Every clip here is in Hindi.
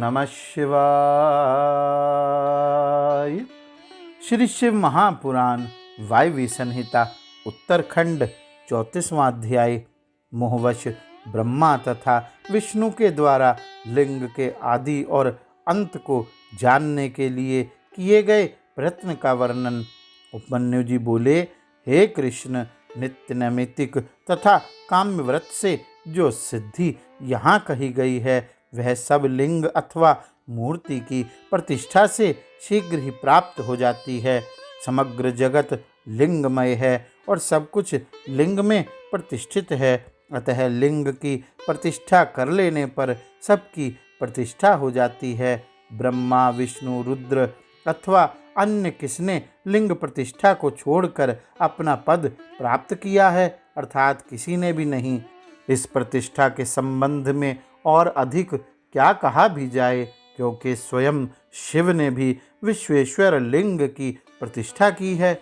नमः शिवाय। श्री शिव महापुराण वायवी संहिता उत्तरखंड 34वां अध्याय। मोहवश ब्रह्मा तथा विष्णु के द्वारा लिंग के आदि और अंत को जानने के लिए किए गए प्रयत्न का वर्णन। उपमन्यु जी बोले, हे कृष्ण, नित्य नैमित्तिक तथा काम्य व्रत से जो सिद्धि यहाँ कही गई है वह सब लिंग अथवा मूर्ति की प्रतिष्ठा से शीघ्र ही प्राप्त हो जाती है। समग्र जगत लिंगमय है और सब कुछ लिंग में प्रतिष्ठित है। अतः लिंग की प्रतिष्ठा कर लेने पर सबकी प्रतिष्ठा हो जाती है। ब्रह्मा, विष्णु, रुद्र अथवा अन्य किसने लिंग प्रतिष्ठा को छोड़कर अपना पद प्राप्त किया है, अर्थात किसी ने भी नहीं। इस प्रतिष्ठा के संबंध में और अधिक क्या कहा भी जाए, क्योंकि स्वयं शिव ने भी विश्वेश्वर लिंग की प्रतिष्ठा की है।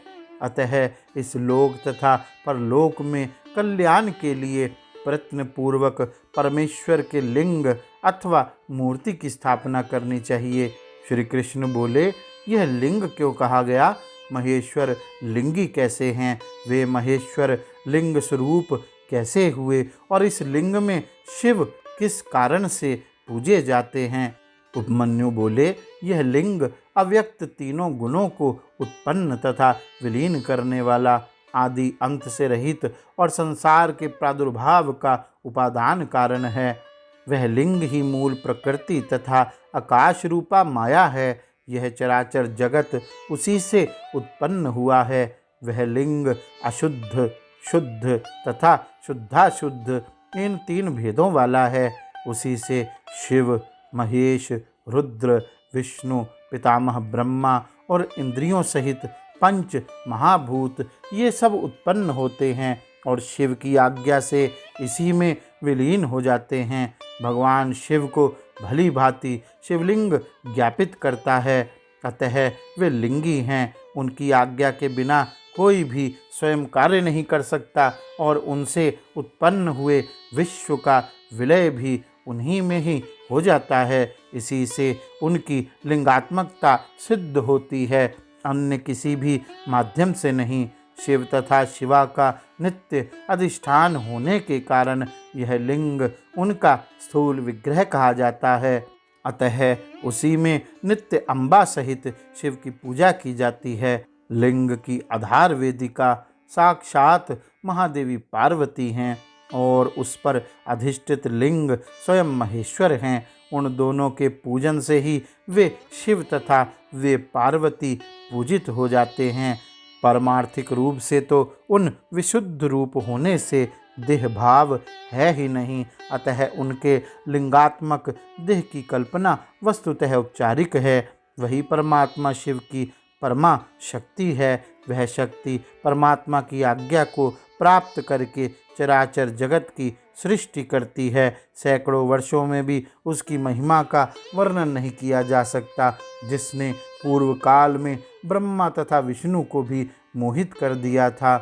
अतः इस लोक तथा परलोक में कल्याण के लिए प्रयत्न पूर्वक परमेश्वर के लिंग अथवा मूर्ति की स्थापना करनी चाहिए। श्री कृष्ण बोले, यह लिंग क्यों कहा गया? महेश्वर लिंगी कैसे हैं? वे महेश्वर लिंग स्वरूप कैसे हुए और इस लिंग में शिव किस कारण से पूजे जाते हैं? उपमन्यु बोले, यह लिंग अव्यक्त तीनों गुणों को उत्पन्न तथा विलीन करने वाला, आदि अंत से रहित और संसार के प्रादुर्भाव का उपादान कारण है। वह लिंग ही मूल प्रकृति तथा आकाश रूपा माया है। यह चराचर जगत उसी से उत्पन्न हुआ है। वह लिंग अशुद्ध, शुद्ध तथा शुद्धाशुद्ध इन तीन भेदों वाला है। उसी से शिव, महेश, रुद्र, विष्णु, पितामह ब्रह्मा और इंद्रियों सहित पंच महाभूत ये सब उत्पन्न होते हैं और शिव की आज्ञा से इसी में विलीन हो जाते हैं। भगवान शिव को भली भांति शिवलिंग ज्ञापित करता है। अतः वे लिंगी हैं। उनकी आज्ञा के बिना कोई भी स्वयं कार्य नहीं कर सकता और उनसे उत्पन्न हुए विश्व का विलय भी उन्हीं में ही हो जाता है। इसी से उनकी लिंगात्मकता सिद्ध होती है, अन्य किसी भी माध्यम से नहीं। शिव तथा शिवा का नित्य अधिष्ठान होने के कारण यह लिंग उनका स्थूल विग्रह कहा जाता है। अतः उसी में नित्य अम्बा सहित शिव की पूजा की जाती है। लिंग की आधार वेदिका साक्षात महादेवी पार्वती हैं और उस पर अधिष्ठित लिंग स्वयं महेश्वर हैं। उन दोनों के पूजन से ही वे शिव तथा वे पार्वती पूजित हो जाते हैं। परमार्थिक रूप से तो उन विशुद्ध रूप होने से देह भाव है ही नहीं। अतः उनके लिंगात्मक देह की कल्पना वस्तुतः औपचारिक है। वही परमात्मा शिव की परमा शक्ति है। वह शक्ति परमात्मा की आज्ञा को प्राप्त करके चराचर जगत की सृष्टि करती है। सैकड़ों वर्षों में भी उसकी महिमा का वर्णन नहीं किया जा सकता, जिसने पूर्व काल में ब्रह्मा तथा विष्णु को भी मोहित कर दिया था।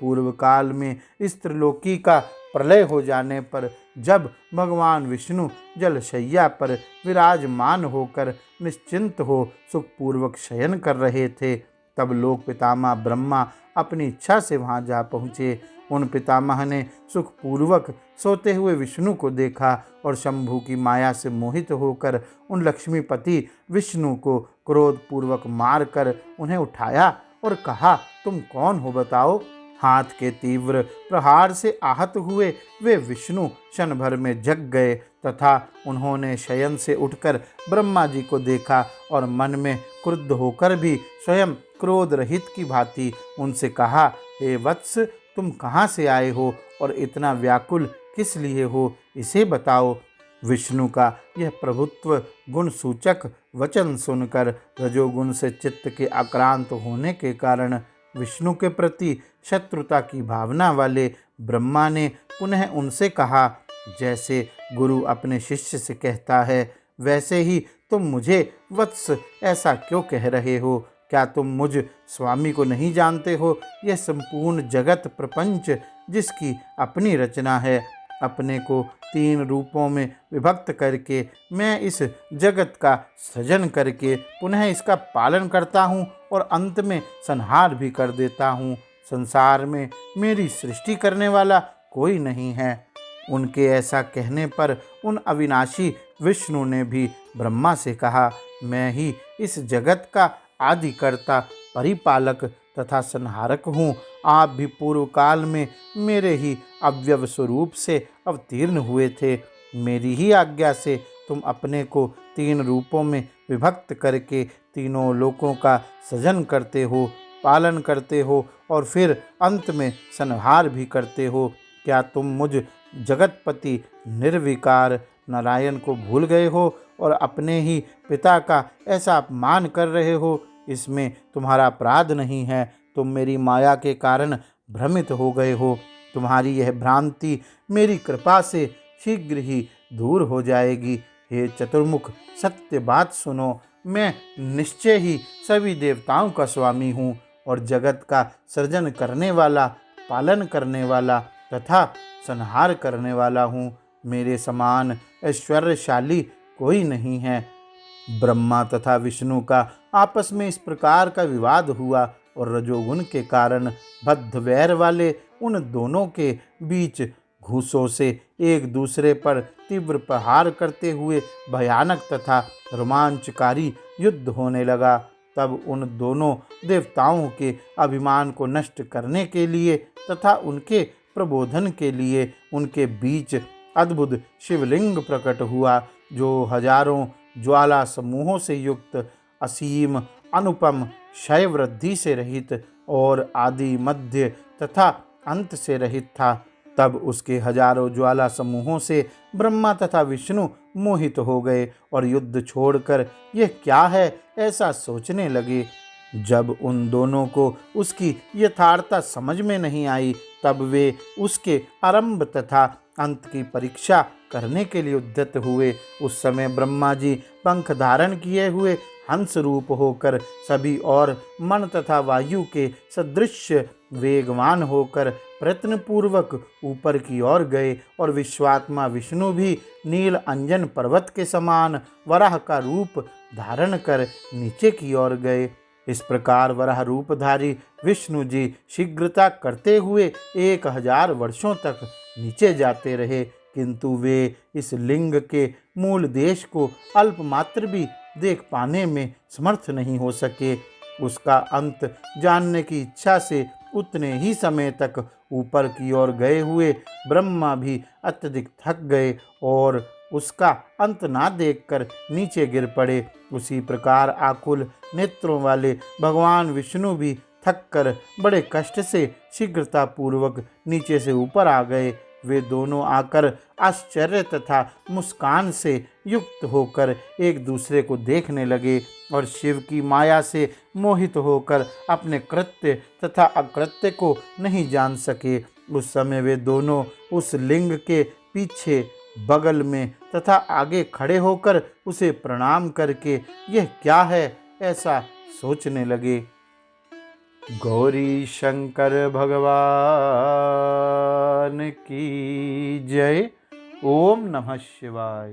पूर्व काल में इस त्रिलोकी का प्रलय हो जाने पर जब भगवान विष्णु जलशैया पर विराजमान होकर निश्चिंत हो सुखपूर्वक शयन कर रहे थे, तब लोक पितामह ब्रह्मा अपनी इच्छा से वहां जा पहुँचे। उन पितामह ने सुखपूर्वक सोते हुए विष्णु को देखा और शंभु की माया से मोहित होकर उन लक्ष्मीपति विष्णु को क्रोधपूर्वक मारकर उन्हें उठाया और कहा, तुम कौन हो बताओ? हाथ के तीव्र प्रहार से आहत हुए वे विष्णु क्षण भर में जग गए तथा उन्होंने शयन से उठकर ब्रह्मा जी को देखा और मन में क्रुद्ध होकर भी स्वयं क्रोध रहित की भांति उनसे कहा, हे वत्स, तुम कहाँ से आए हो और इतना व्याकुल किस लिए हो, इसे बताओ। विष्णु का यह प्रभुत्व गुण सूचक वचन सुनकर रजोगुण से चित्त के आक्रांत होने के कारण विष्णु के प्रति शत्रुता की भावना वाले ब्रह्मा ने पुनः उनसे कहा, जैसे गुरु अपने शिष्य से कहता है वैसे ही तुम मुझे वत्स ऐसा क्यों कह रहे हो? क्या तुम मुझ स्वामी को नहीं जानते हो? यह संपूर्ण जगत प्रपंच जिसकी अपनी रचना है, अपने को 3 रूपों में विभक्त करके मैं इस जगत का सृजन करके पुनः इसका पालन करता हूँ और अंत में संहार भी कर देता हूँ। संसार में मेरी सृष्टि करने वाला कोई नहीं है। उनके ऐसा कहने पर उन अविनाशी विष्णु ने भी ब्रह्मा से कहा, मैं ही इस जगत का आदिकर्ता, परिपालक तथा संहारक हूँ। आप भी पूर्व काल में मेरे ही अव्यव स्वरूप से अवतीर्ण हुए थे। मेरी ही आज्ञा से तुम अपने को 3 रूपों में विभक्त करके तीनों लोकों का सृजन करते हो, पालन करते हो और फिर अंत में संहार भी करते हो। क्या तुम मुझ जगतपति निर्विकार नारायण को भूल गए हो और अपने ही पिता का ऐसा अपमान कर रहे हो? इसमें तुम्हारा अपराध नहीं है। तुम मेरी माया के कारण भ्रमित हो गए हो। तुम्हारी यह भ्रांति मेरी कृपा से शीघ्र ही दूर हो जाएगी। हे चतुर्मुख, सत्य बात सुनो। मैं निश्चय ही सभी देवताओं का स्वामी हूँ और जगत का सृजन करने वाला, पालन करने वाला तथा संहार करने वाला हूँ। मेरे समान ऐश्वर्यशाली कोई नहीं है। ब्रह्मा तथा विष्णु का आपस में इस प्रकार का विवाद हुआ और रजोगुण के कारण बद्ध वैर वाले उन दोनों के बीच घूसों से एक दूसरे पर तीव्र प्रहार करते हुए भयानक तथा रोमांचकारी युद्ध होने लगा। तब उन दोनों देवताओं के अभिमान को नष्ट करने के लिए तथा उनके प्रबोधन के लिए उनके बीच अद्भुत शिवलिंग प्रकट हुआ, जो हजारों ज्वाला समूहों से युक्त, असीम, अनुपम, क्षय वृद्धि से रहित और आदि, मध्य तथा अंत से रहित था। तब उसके हजारों ज्वाला समूहों से ब्रह्मा तथा विष्णु मोहित हो गए और युद्ध छोड़कर यह क्या है ऐसा सोचने लगे। जब उन दोनों को उसकी यथार्थता समझ में नहीं आई, तब वे उसके आरंभ तथा अंत की परीक्षा करने के लिए उद्यत हुए। उस समय ब्रह्मा जी पंख धारण किए हुए हंस रूप होकर सभी और मन तथा वायु के सदृश वेगवान होकर प्रयत्नपूर्वक ऊपर की ओर गए और विश्वात्मा विष्णु भी नील अंजन पर्वत के समान वराह का रूप धारण कर नीचे की ओर गए। इस प्रकार वराह रूपधारी विष्णु जी शीघ्रता करते हुए 1000 वर्षों तक नीचे जाते रहे, किंतु वे इस लिंग के मूल देश को अल्पमात्र भी देख पाने में समर्थ नहीं हो सके। उसका अंत जानने की इच्छा से उतने ही समय तक ऊपर की ओर गए हुए ब्रह्मा भी अत्यधिक थक गए और उसका अंत ना देखकर नीचे गिर पड़े। उसी प्रकार आकुल नेत्रों वाले भगवान विष्णु भी थक कर बड़े कष्ट से शीघ्रतापूर्वक नीचे से ऊपर आ गए। वे दोनों आकर आश्चर्य तथा मुस्कान से युक्त होकर एक दूसरे को देखने लगे और शिव की माया से मोहित होकर अपने कृत्य तथा अकृत्य को नहीं जान सके। उस समय वे दोनों उस लिंग के पीछे, बगल में तथा आगे खड़े होकर उसे प्रणाम करके यह क्या है ऐसा सोचने लगे। गौरी शंकर भगवान की जय। ओम नमः शिवाय।